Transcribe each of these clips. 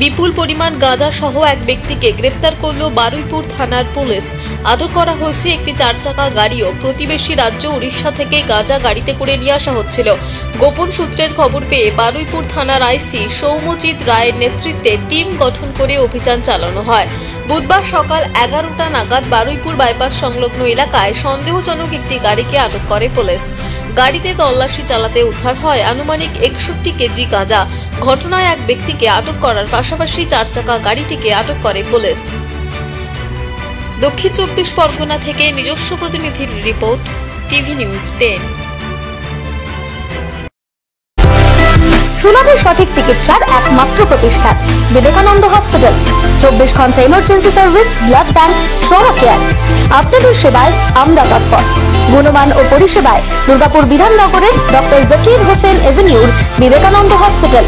বিপুল পরিমাণ গাঁজা সহ এক ব্যক্তিকে গ্রেপ্তার করল বারুইপুর থানার পুলিশ। আটক করা হয়েছে একটি 4 চাকা গাড়িও। প্রতিবেশী রাজ্য উড়িষ্যা থেকে গাঁজা গাড়িতে করে নিয়ে আসা হচ্ছিল। গোপন সূত্রের খবর পেয়ে বারুইপুর থানার আইসি সৌম্যজিৎ রায়ের নেতৃত্বে টিম গঠন করে অভিযান চালানো হয়। বুধবার সকাল 11টা নাগাদ বারুইপুর বাইপাস সংলগ্ন এলাকায় সন্দেহজনক একটি গাড়িকে আটক করে পুলিশ। গাড়িতে তল্লাশি চালাতে উদ্ধার হয় আনুমানিক 61 কেজি গাঁজা। ঘটনায় এক ব্যক্তিকে আটক করার পাশাপাশি 4 চাকা গাড়িটিকে আটক করে পুলিশ। দক্ষিণ 24 পরগনা থেকে নিজস্ব প্রতিনিধির রিপোর্ট, টিভি নিউজ 10। সুলভে সঠিক চিকিৎসার একমাত্র প্রতিষ্ঠান বিবেকানন্দ হসপিটাল। 24 ঘন্টা emergency service, blood bank, trauma care. আপনাদের সেবায় আমরা তৎপর। গুণমান ও পরিষেবায় দুর্গাপুর বিধাননগরের ডক্টর জাকির হোসেন এভিনিউর বিবেকানন্দ হসপিটাল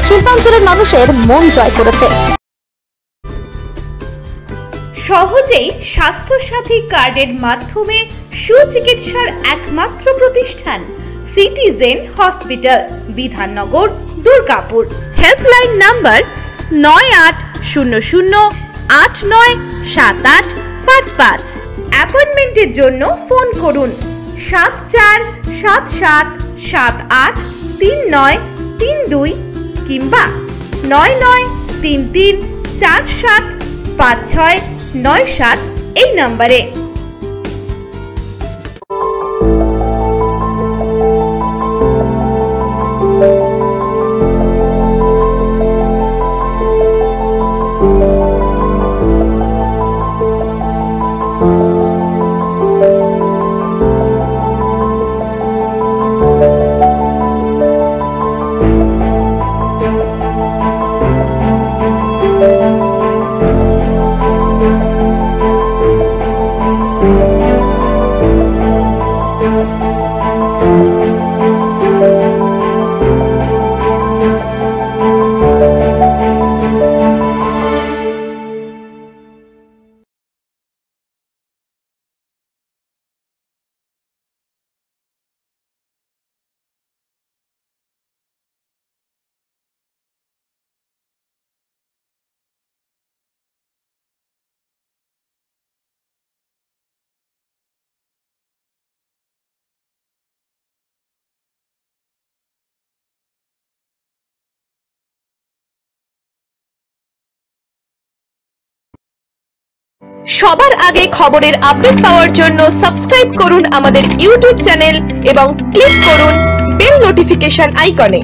শিল্পাঞ্চলের মানুষের মন জয় করেছে। সহজেই স্বাস্থ্যসাথী কার্ডের মাধ্যমে সুচিকিৎসার একমাত্র প্রতিষ্ঠান citizen hospital, Bidhannagar, Durgapur. Helpline number 9800897855। অ্যাপয়েন্টমেন্টের জন্য ফোন করুন 7478783932 কিংবা 9933475697 এই নম্বরে। সবার আগে খবরের আপডেট পাওয়ার জন্য সাবস্ক্রাইব করুন আমাদের ইউটিউব চ্যানেল এবং ক্লিক করুন বেল নোটিফিকেশন আইকনে।